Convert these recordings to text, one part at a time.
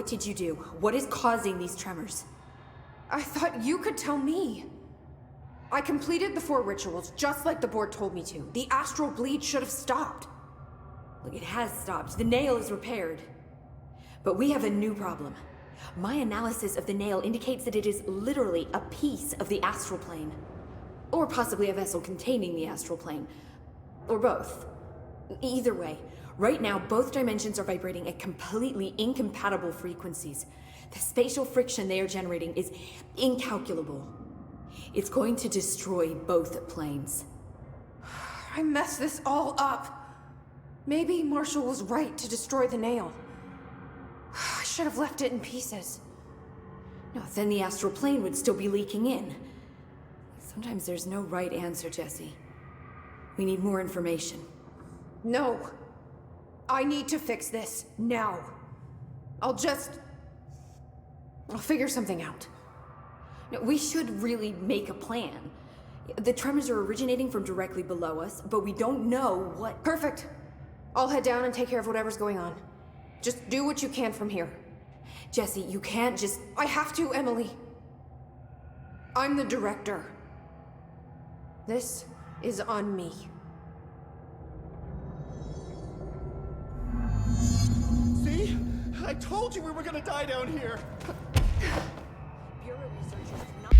what did you do? What is causing these tremors? I thought you could tell me. I completed the 4 rituals just like the board told me to. The astral bleed should have stopped. Look, it has stopped. The nail is repaired. But we have a new problem. My analysis of the nail indicates that it is literally a piece of the astral plane. Or possibly a vessel containing the astral plane. Or both. Either way, right now both dimensions are vibrating at completely incompatible frequencies. The spatial friction they are generating is incalculable. It's going to destroy both planes. I messed this all up. Maybe Marshall was right to destroy the nail. I should have left it in pieces. No, then the astral plane would still be leaking in. Sometimes there's no right answer, Jesse. We need more information. No. I need to fix this, now. I'll figure something out. No, we should really make a plan. The tremors are originating from directly below us, but we don't know what... Perfect. I'll head down and take care of whatever's going on. Just do what you can from here. Jesse, you can't just... I have to, Emily. I'm the director. This is on me. See? I told you we were gonna die down here! Bureau researchers do not...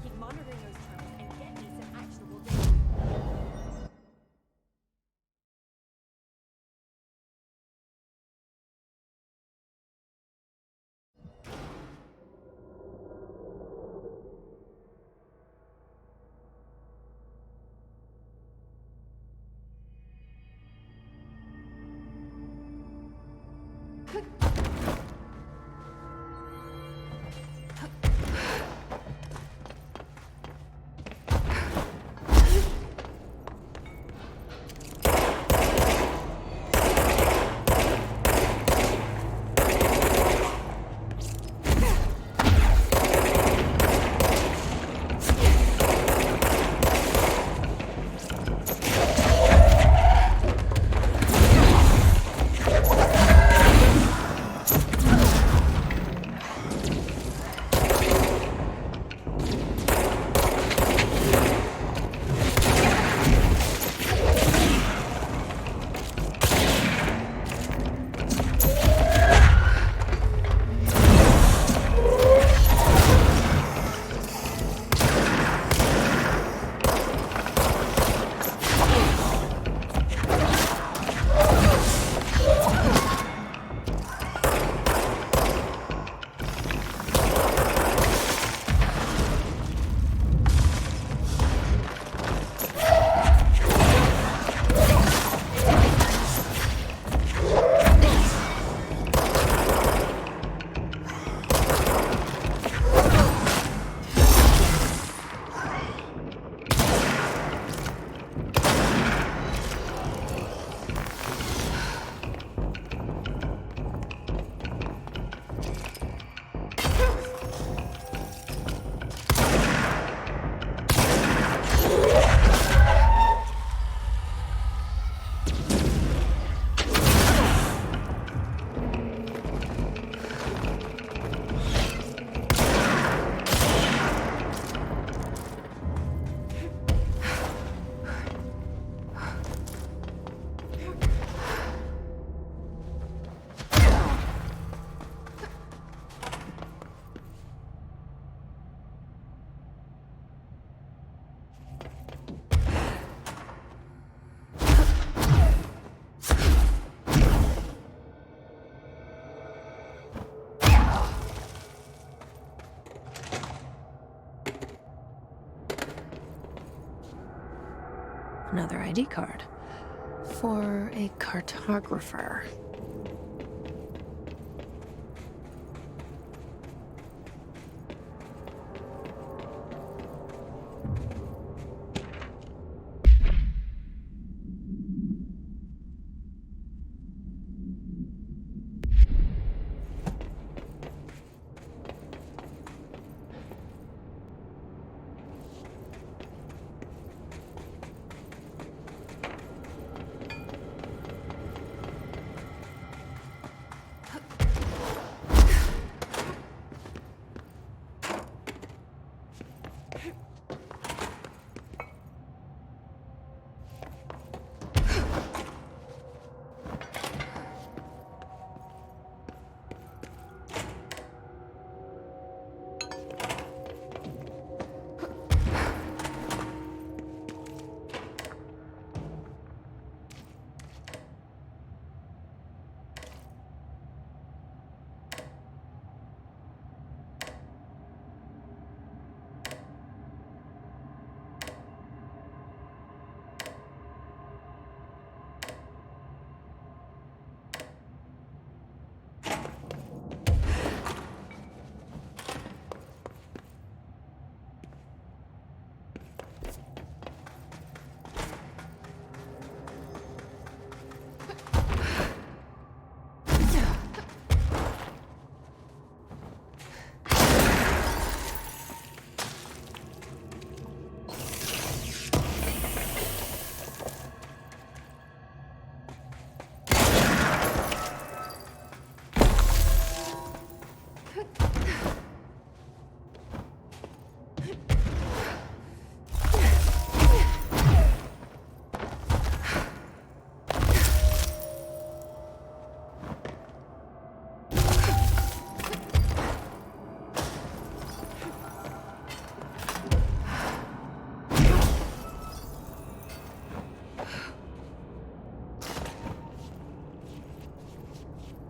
Keep monitoring those tremors and get me some actionable data. Another ID card. For a cartographer.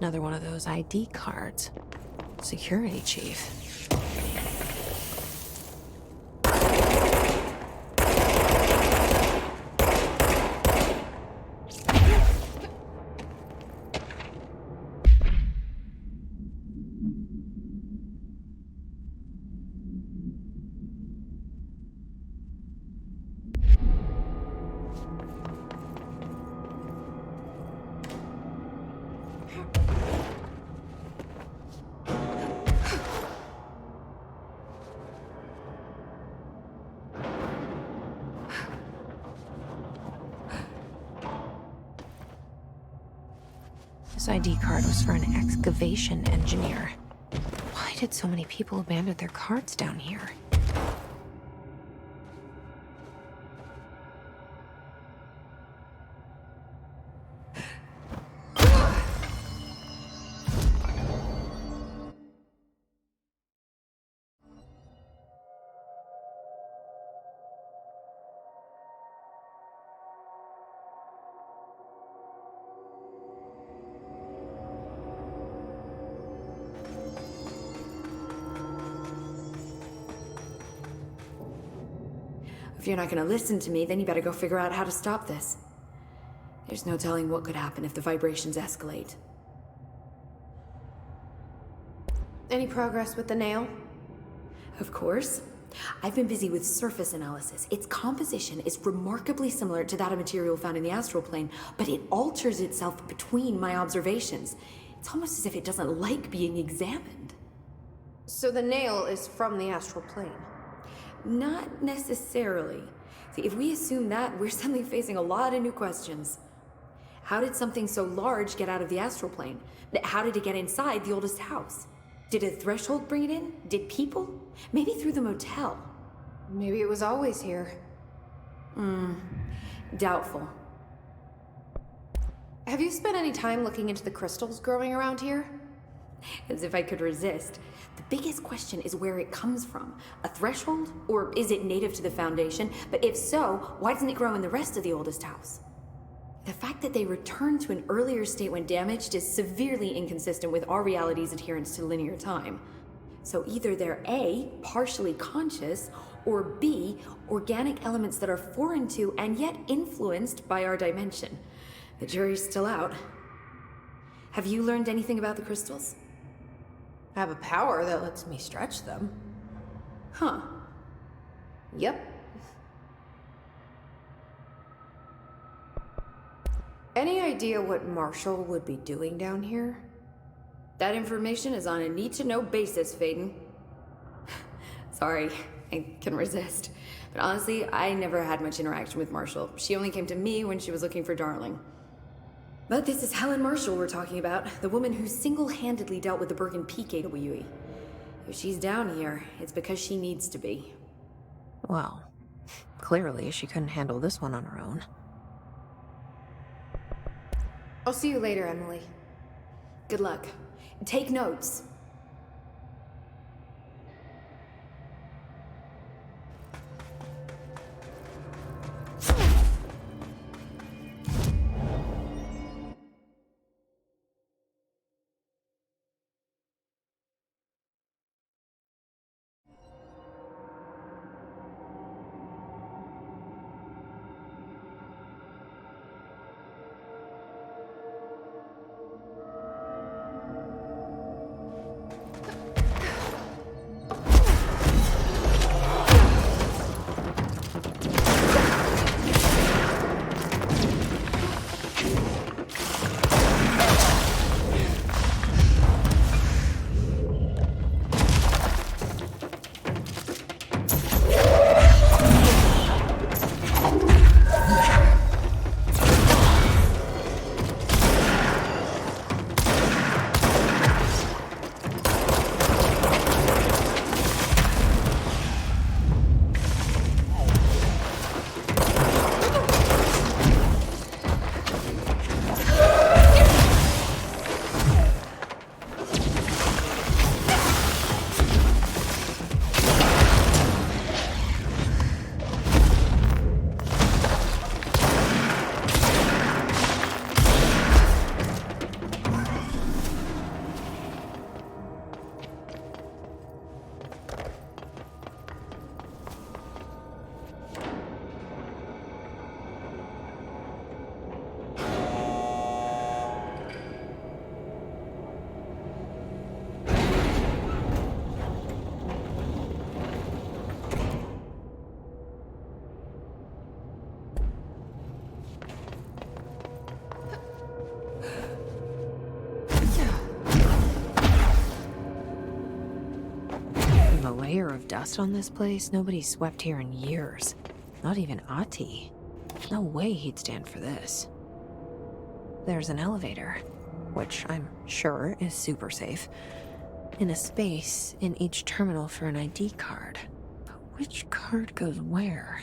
Another one of those ID cards. Security chief. This ID card was for an excavation engineer. Why did so many people abandon their cards down here? If you're not gonna listen to me, then you better go figure out how to stop this. There's no telling what could happen if the vibrations escalate. Any progress with the nail? Of course. I've been busy with surface analysis. Its composition is remarkably similar to that of material found in the astral plane, but it alters itself between my observations. It's almost as if it doesn't like being examined. So the nail is from the astral plane. Not necessarily. See, if we assume that, we're suddenly facing a lot of new questions. How did something so large get out of the astral plane? How did it get inside the oldest house? Did a threshold bring it in? Did people? Maybe through the motel. Maybe it was always here. Doubtful. Have you spent any time looking into the crystals growing around here? As if I could resist. The biggest question is where it comes from. A threshold? Or is it native to the Foundation? But if so, why doesn't it grow in the rest of the oldest house? The fact that they returned to an earlier state when damaged is severely inconsistent with our reality's adherence to linear time. So either they're A, partially conscious, or B, organic elements that are foreign to and yet influenced by our dimension. The jury's still out. Have you learned anything about the crystals? I have a power that lets me stretch them. Huh. Yep. Any idea what Marshall would be doing down here? That information is on a need-to-know basis, Faden. Sorry, I can resist. But honestly, I never had much interaction with Marshall. She only came to me when she was looking for Darling. But this is Helen Marshall we're talking about, the woman who single-handedly dealt with the Bergen Peak AWE. If she's down here, it's because she needs to be. Well, clearly she couldn't handle this one on her own. I'll see you later, Emily. Good luck. Take notes. dust on this place. Nobody's swept here in years. Not even Ati. No way he'd stand for this. There's an elevator, which I'm sure is super safe, and a space in each terminal for an ID card. But which card goes where?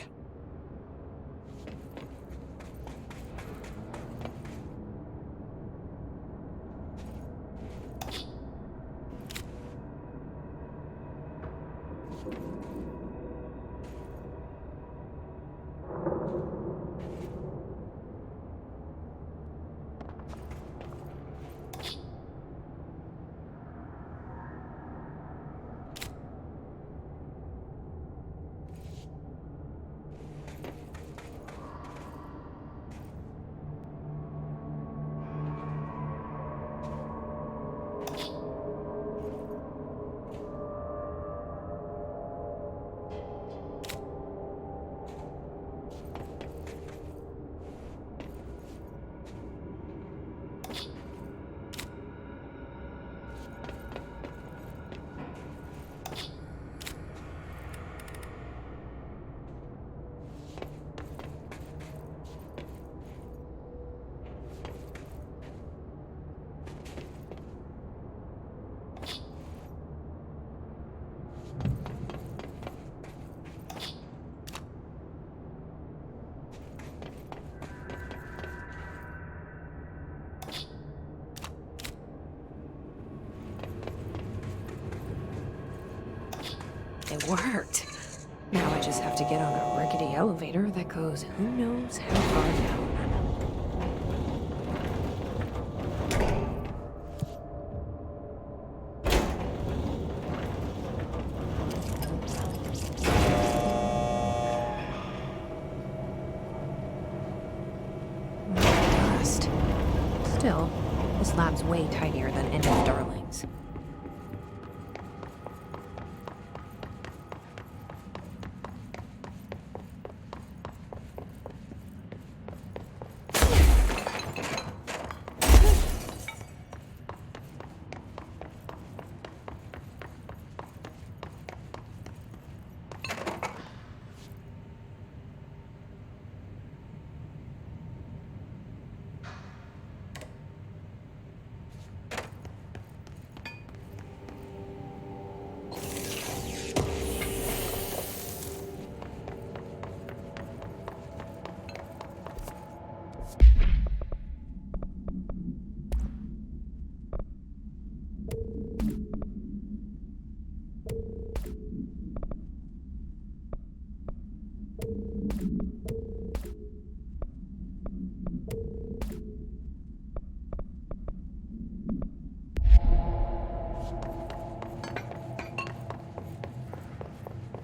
It worked. Now I just have to get on a rickety elevator that goes who knows how far down. Dust. Still, this lab's way tidier than any of Darling's.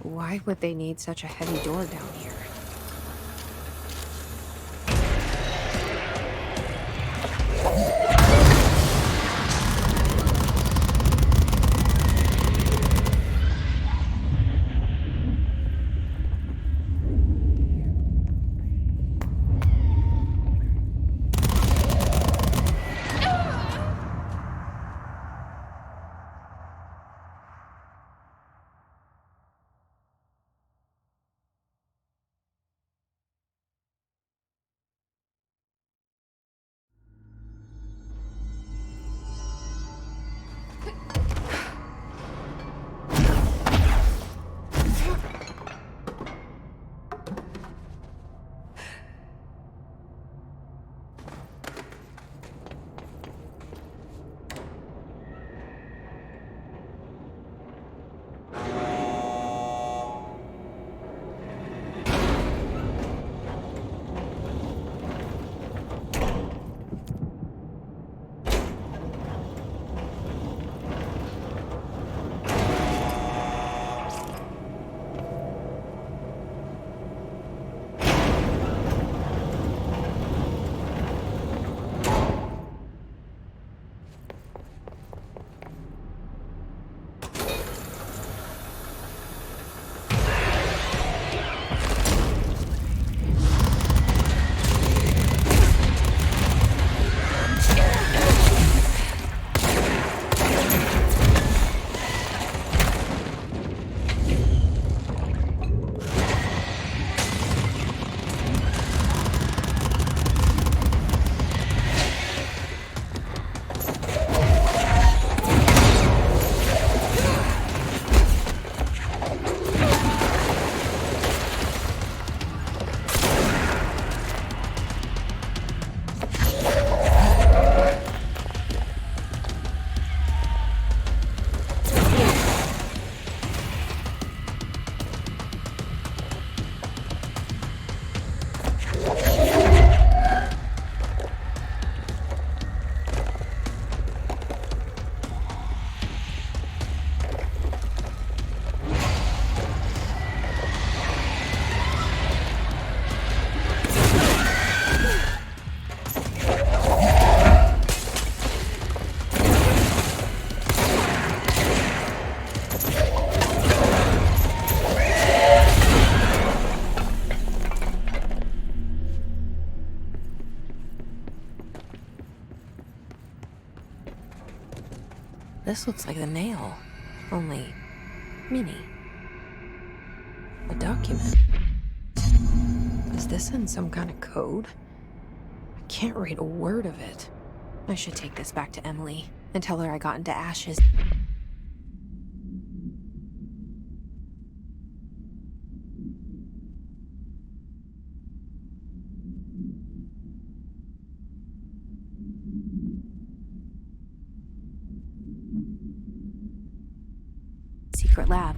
Why would they need such a heavy door down here? This looks like the nail, only mini. A document. Is this in some kind of code? I can't read a word of it. I should take this back to Emily and tell her I got into Ash's. Secret lab.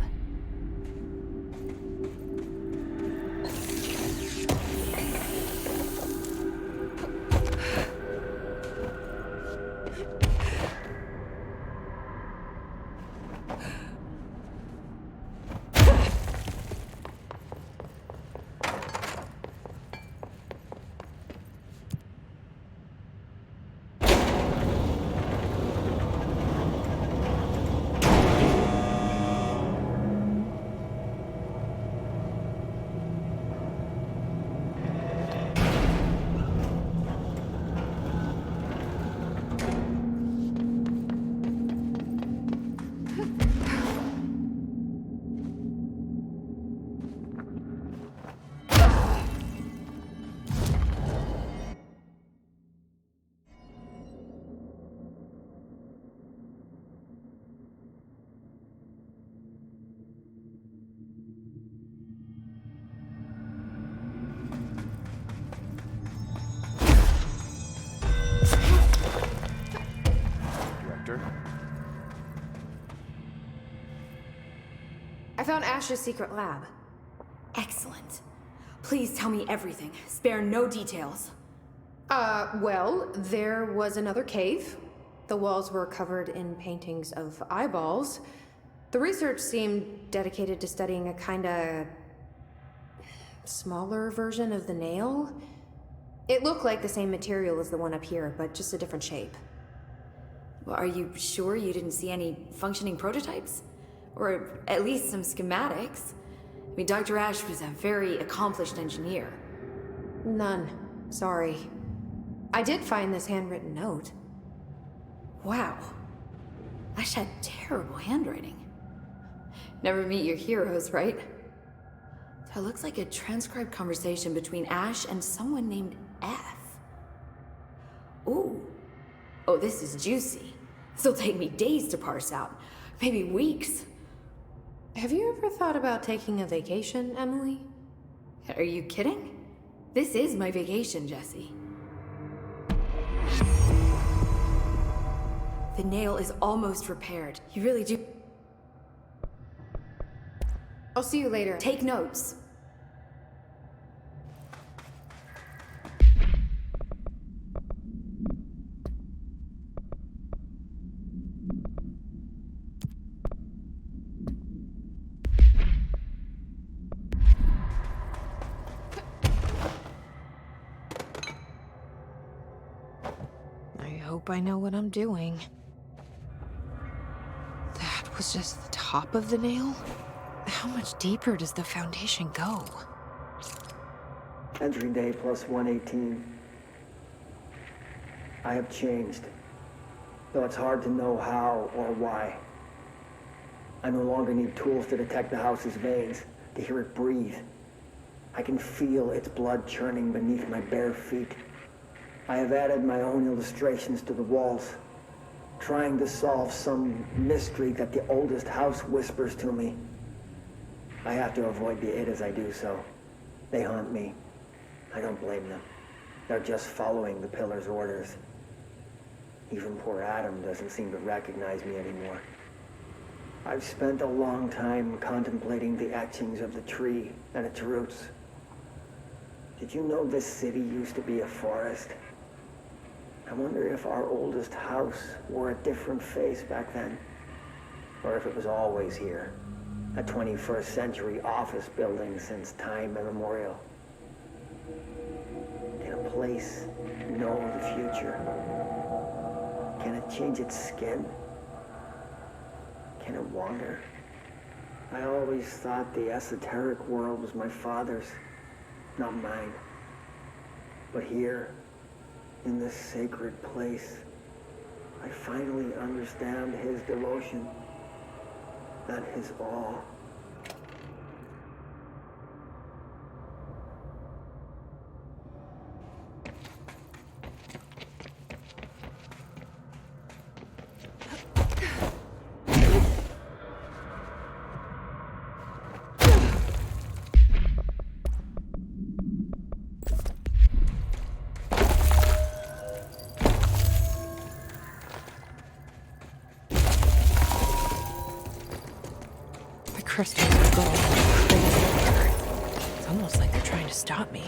I found Ash's secret lab. Excellent. Please tell me everything. Spare no details. Well, there was another cave. The walls were covered in paintings of eyeballs. The research seemed dedicated to studying a kinda smaller version of the nail. It looked like the same material as the one up here, but just a different shape. Well, are you sure you didn't see any functioning prototypes? Or at least some schematics? I mean, Dr. Ash was a very accomplished engineer. None. Sorry. I did find this handwritten note. Wow. Ash had terrible handwriting. Never meet your heroes, right? That looks like a transcribed conversation between Ash and someone named F. Ooh. Oh, this is juicy. This'll take me days to parse out. Maybe weeks. Have you ever thought about taking a vacation, Emily? Are you kidding? This is my vacation, Jesse. The nail is almost repaired. You really do. I'll see you later. Take notes. I hope I know what I'm doing. That was just the top of the nail? How much deeper does the foundation go? Entry day plus 118. I have changed, though it's hard to know how or why. I no longer need tools to detect the house's veins, to hear it breathe. I can feel its blood churning beneath my bare feet. I have added my own illustrations to the walls, trying to solve some mystery that the oldest house whispers to me. I have to avoid the it as I do so. They haunt me. I don't blame them. They're just following the pillar's orders. Even poor Adam doesn't seem to recognize me anymore. I've spent a long time contemplating the etchings of the tree and its roots. Did you know this city used to be a forest? I wonder if our oldest house wore a different face back then. Or if it was always here. A 21st century office building since time immemorial. Can a place know the future? Can it change its skin? Can it wander? I always thought the esoteric world was my father's, not mine. But here, in this sacred place, I finally understand his devotion and his awe. The crystals are going crazy here. It's almost like they're trying to stop me.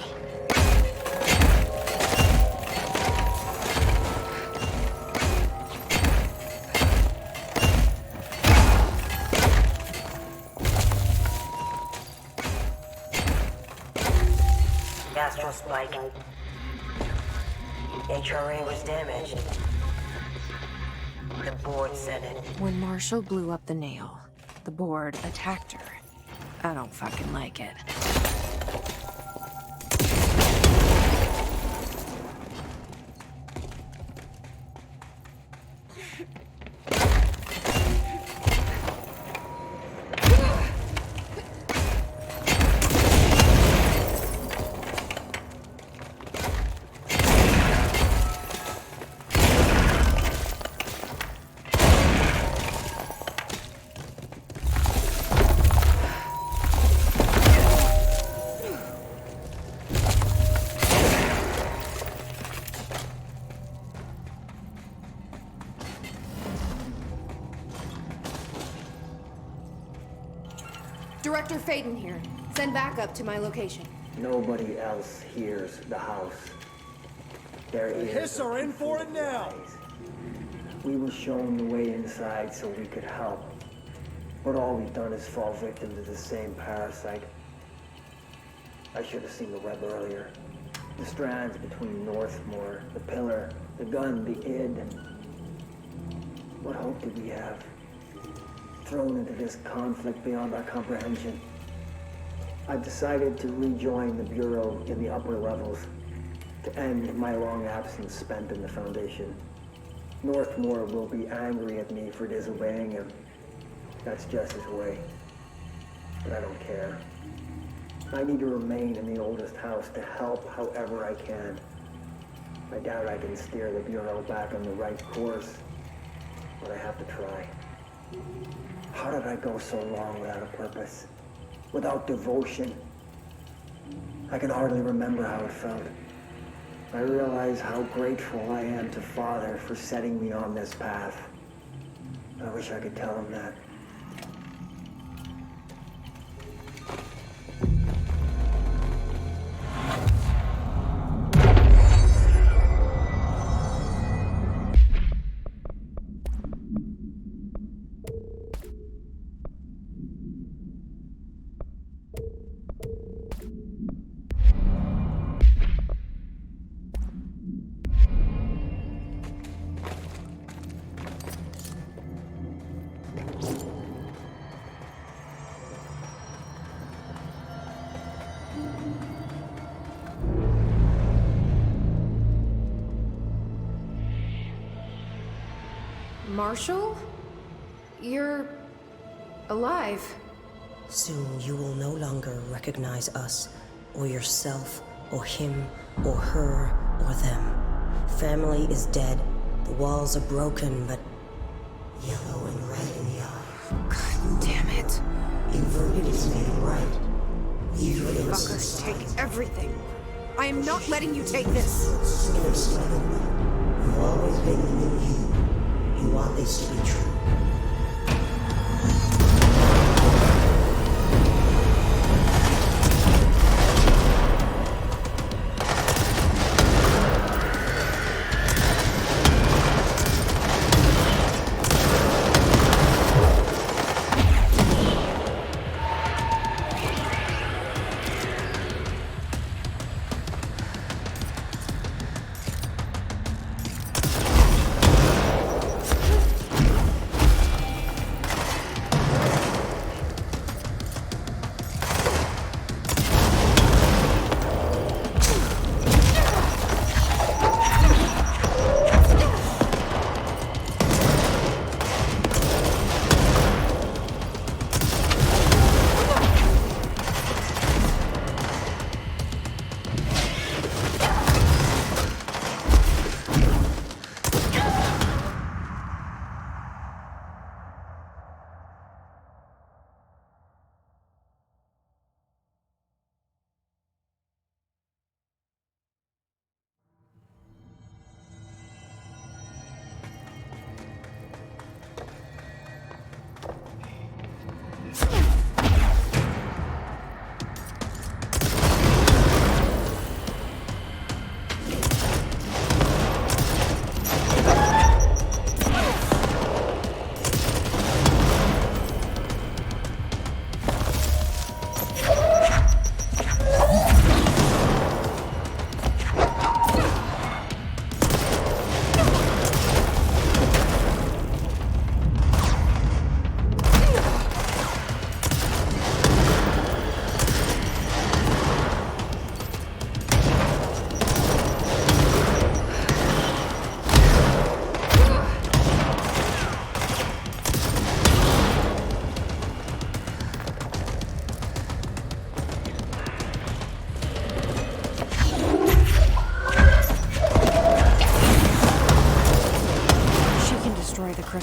Astral spike. HRA was damaged. The board said it. When Marshall blew up the nail, the board attacked her. I don't fucking like it. Director Faden here. Send backup to my location. Nobody else hears the house. Their ears Hiss are in for it now. We were shown the way inside so we could help. But all we've done is fall victim to the same parasite. I should have seen the web earlier. The strands between Northmore, the pillar, the gun, the id. What hope did we have? Thrown into this conflict beyond our comprehension. I've decided to rejoin the Bureau in the upper levels, to end my long absence spent in the Foundation. Northmore will be angry at me for disobeying him. That's just his way. But I don't care. I need to remain in the oldest house to help however I can. I doubt I can steer the Bureau back on the right course, but I have to try. How did I go so long without a purpose? Without devotion? I can hardly remember how it felt. I realize how grateful I am to Father for setting me on this path. I wish I could tell him that. Marshall? You're alive. Soon you will no longer recognize us, or yourself, or him, or her, or them. Family is dead. The walls are broken, but yellow and red in the eye. God damn it. Inverted is made right. You fuckers take everything. I am not letting you take this. You've always been the new you. You want this to be true.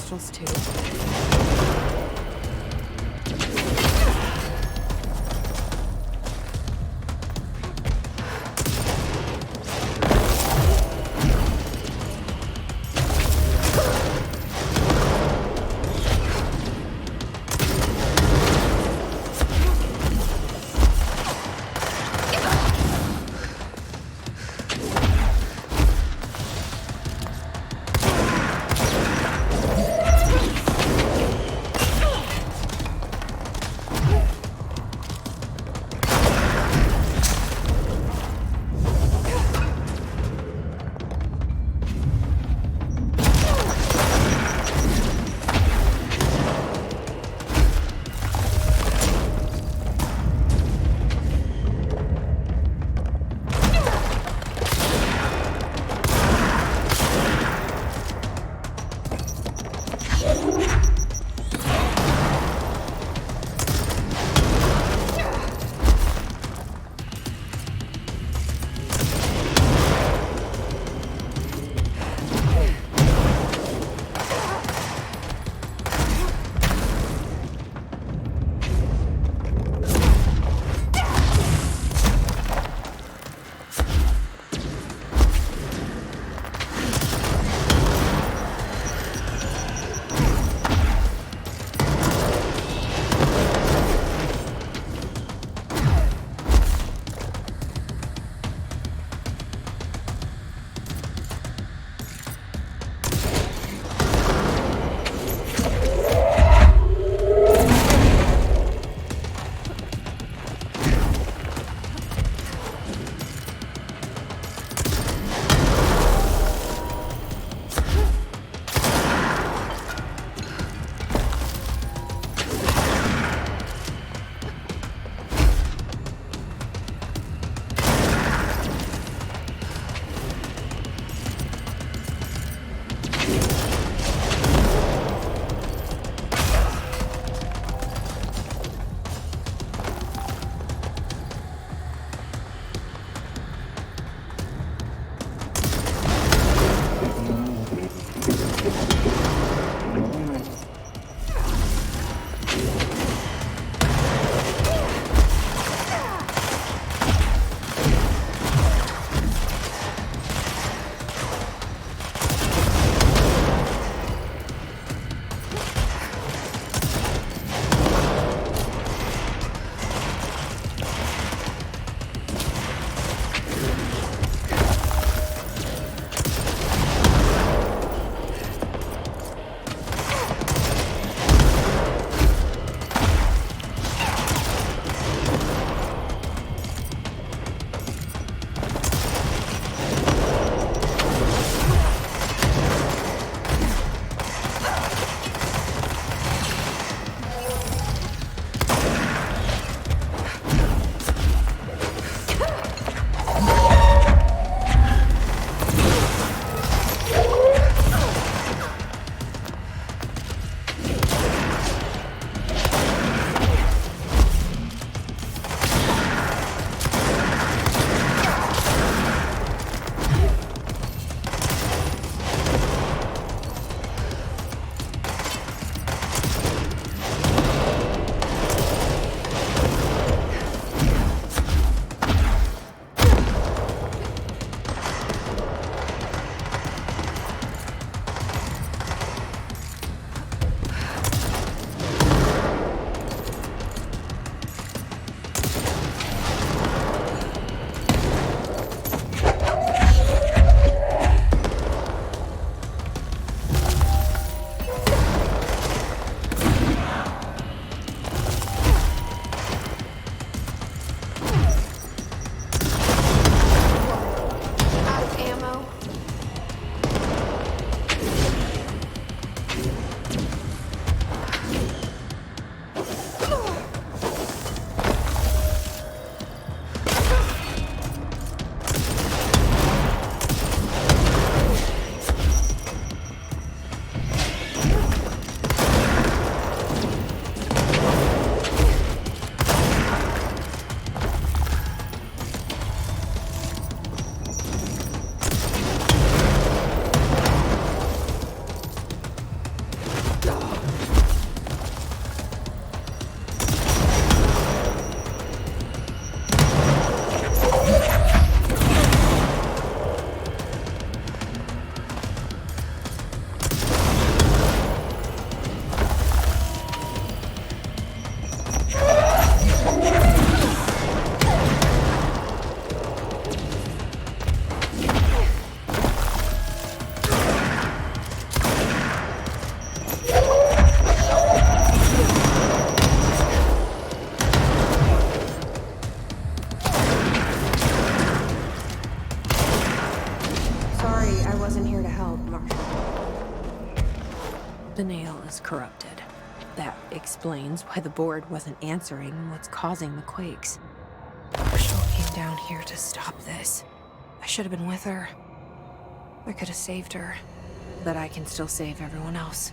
astrals too. The nail is corrupted. That explains why the board wasn't answering what's causing the quakes. Marshall came down here to stop this. I should have been with her. I could have saved her. But I can still save everyone else.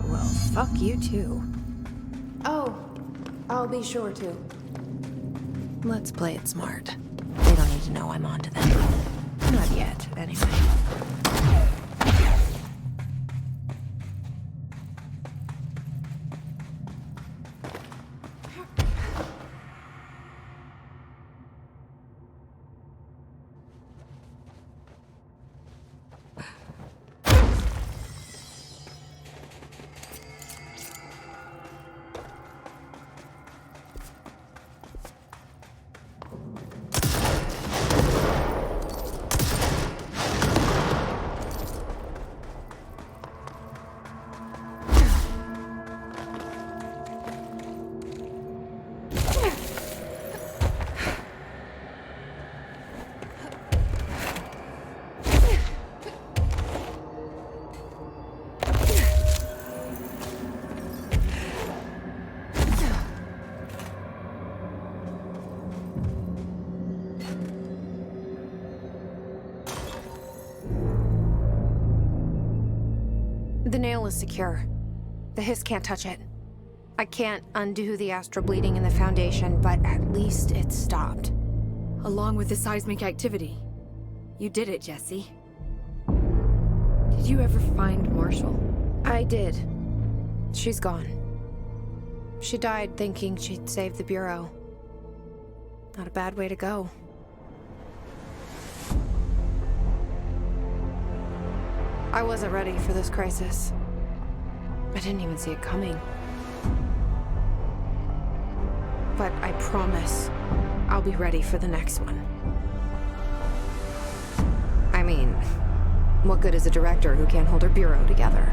Well, fuck you too. Oh, I'll be sure to. Let's play it smart. They don't need to know I'm onto them. Not yet, anyway. The nail is secure. The hiss can't touch it. I can't undo the astral bleeding in the Foundation, but at least it's stopped. Along with the seismic activity. You did it, Jesse. Did you ever find Marshall? I did. She's gone. She died thinking she'd save the Bureau. Not a bad way to go. I wasn't ready for this crisis. I didn't even see it coming. But I promise, I'll be ready for the next one. I mean, what good is a director who can't hold her Bureau together?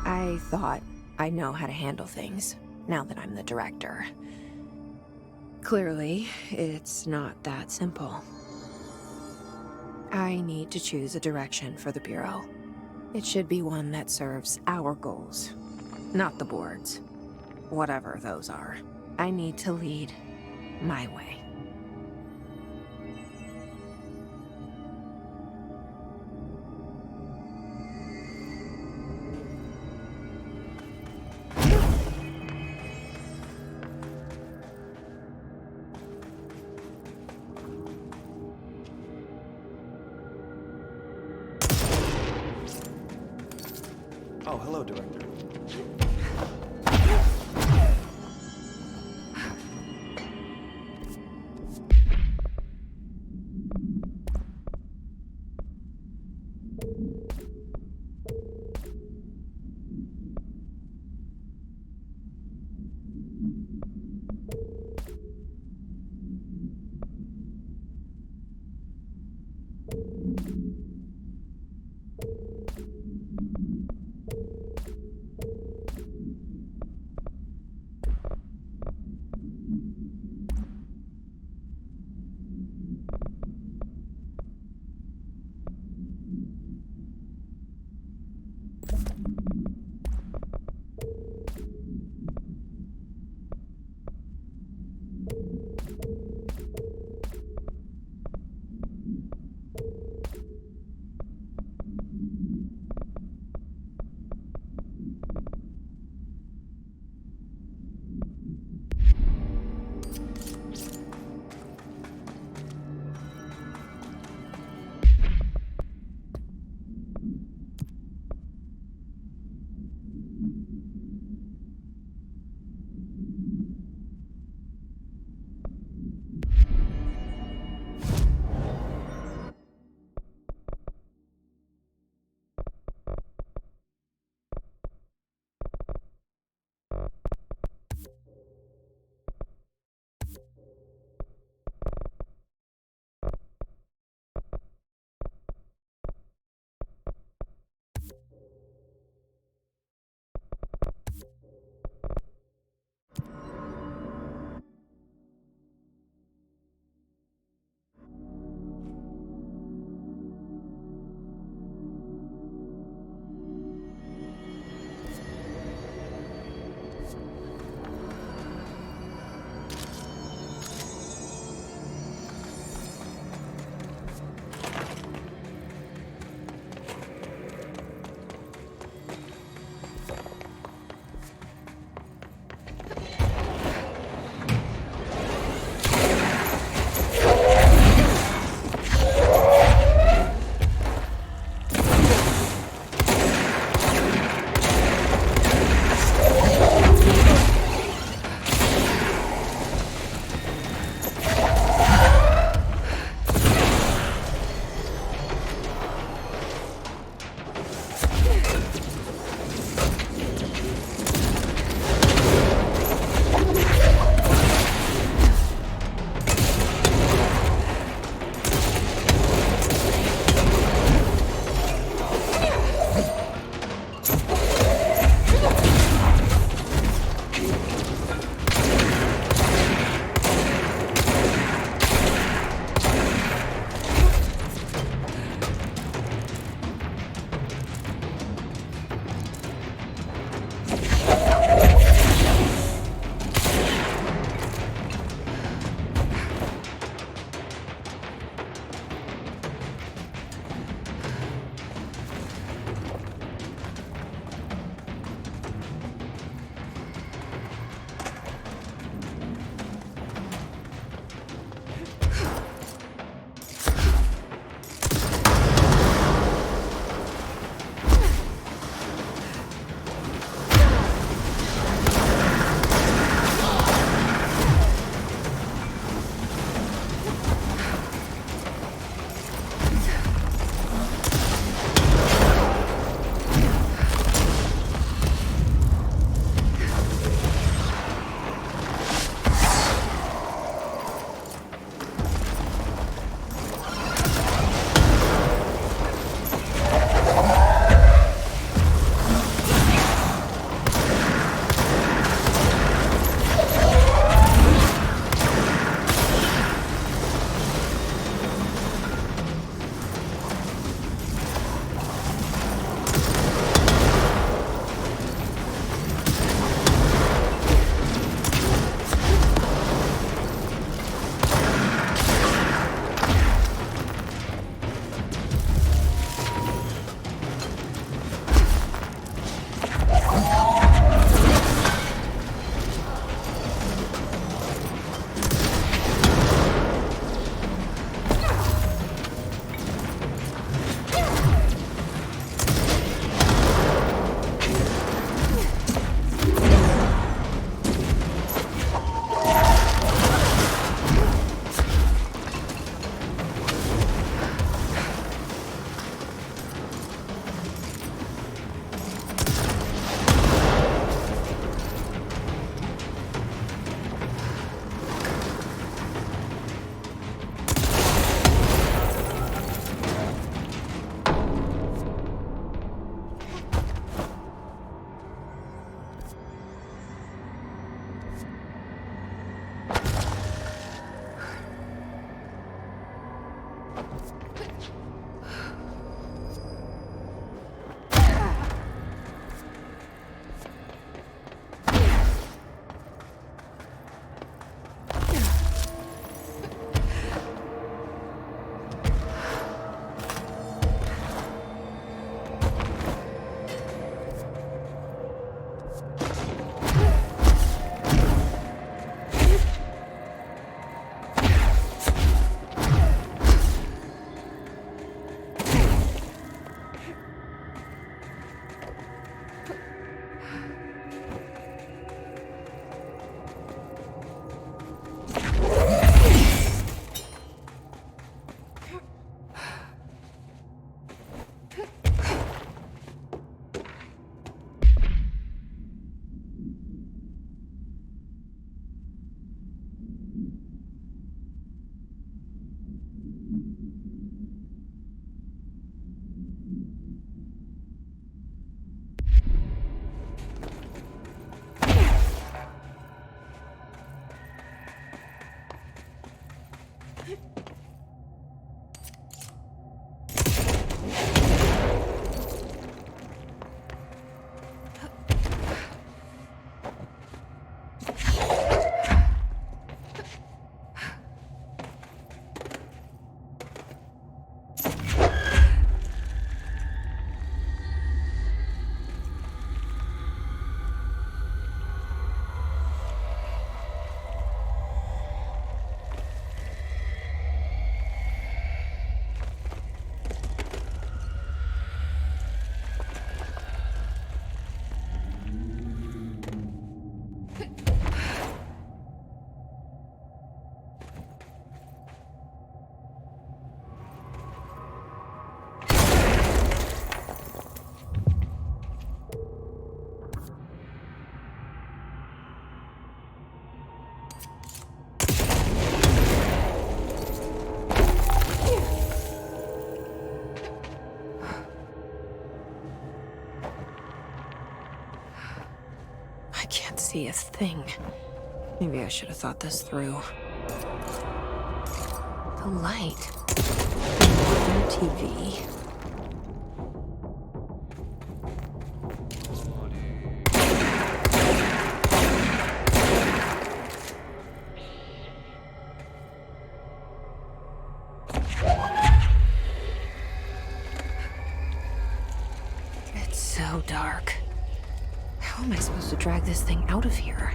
I thought I know how to handle things, now that I'm the director. Clearly, it's not that simple. I need to choose a direction for the Bureau. It should be one that serves our goals, not the board's. Whatever those are. I need to lead my way. Oh, hello, Director. I can't see a thing. Maybe I should have thought this through. The light. The TV. It's so dark. How am I supposed to drag this thing out of here?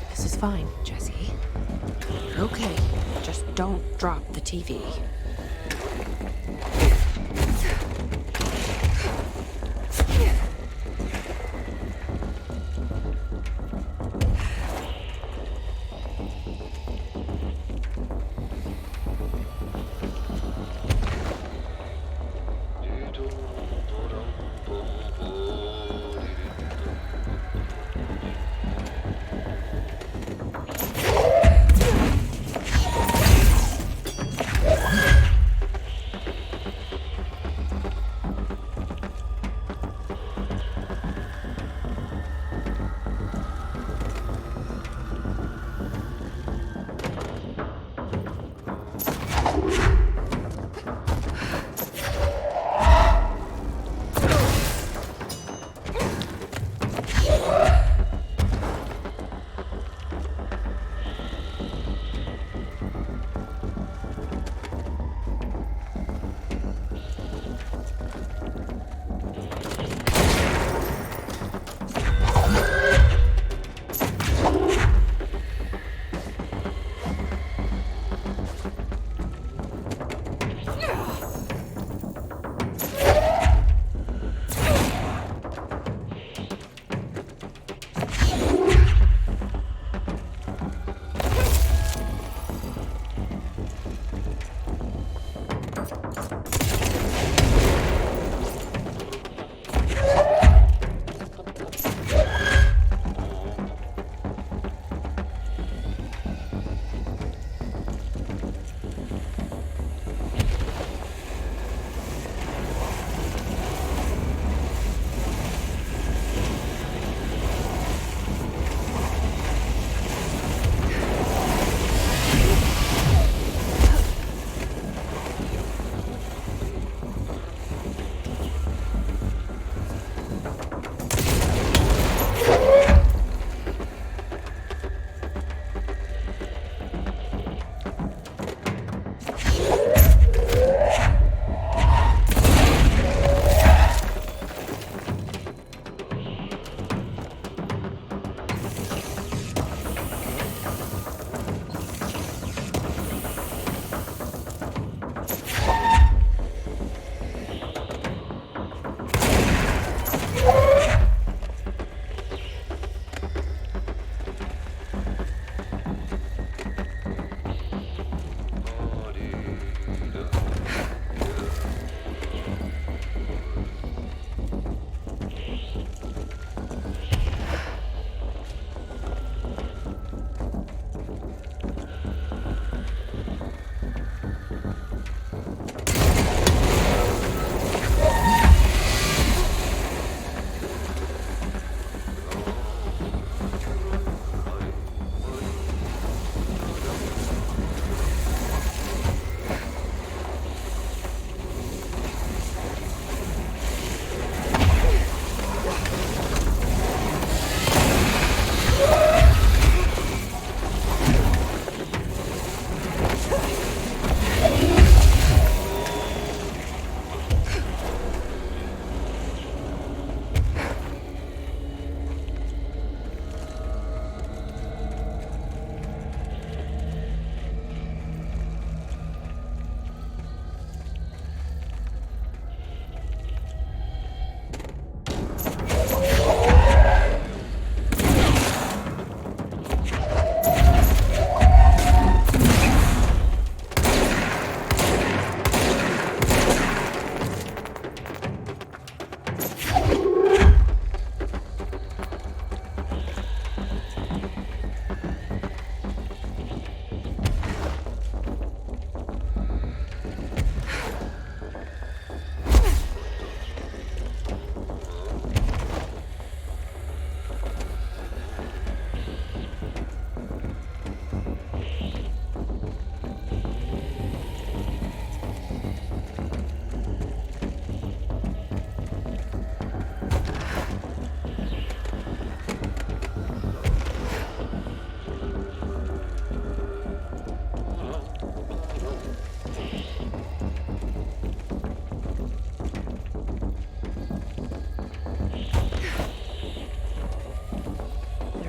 This is fine, Jesse. Okay, just don't drop the TV.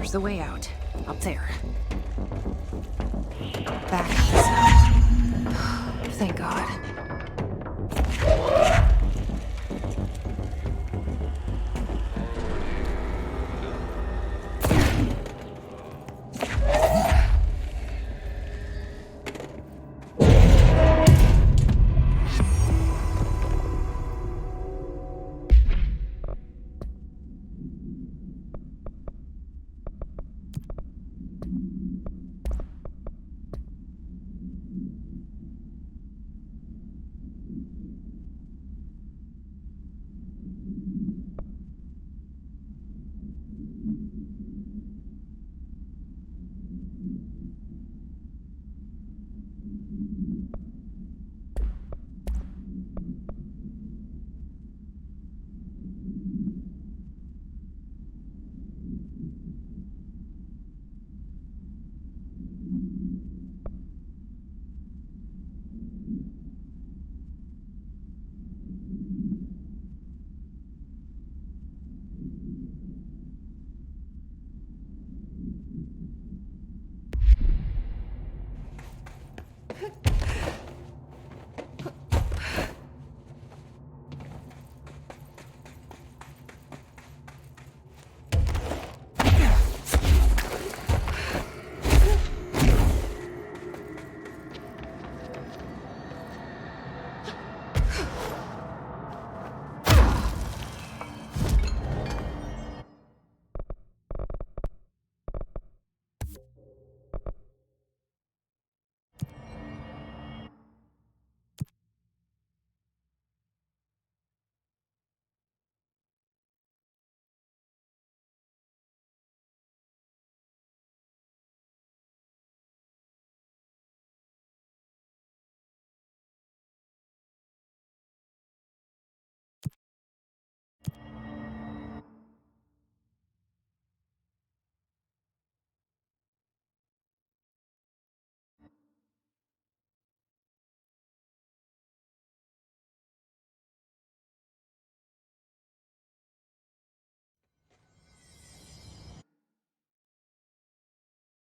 There's the way out. Up there. Back up the snow. Thank God.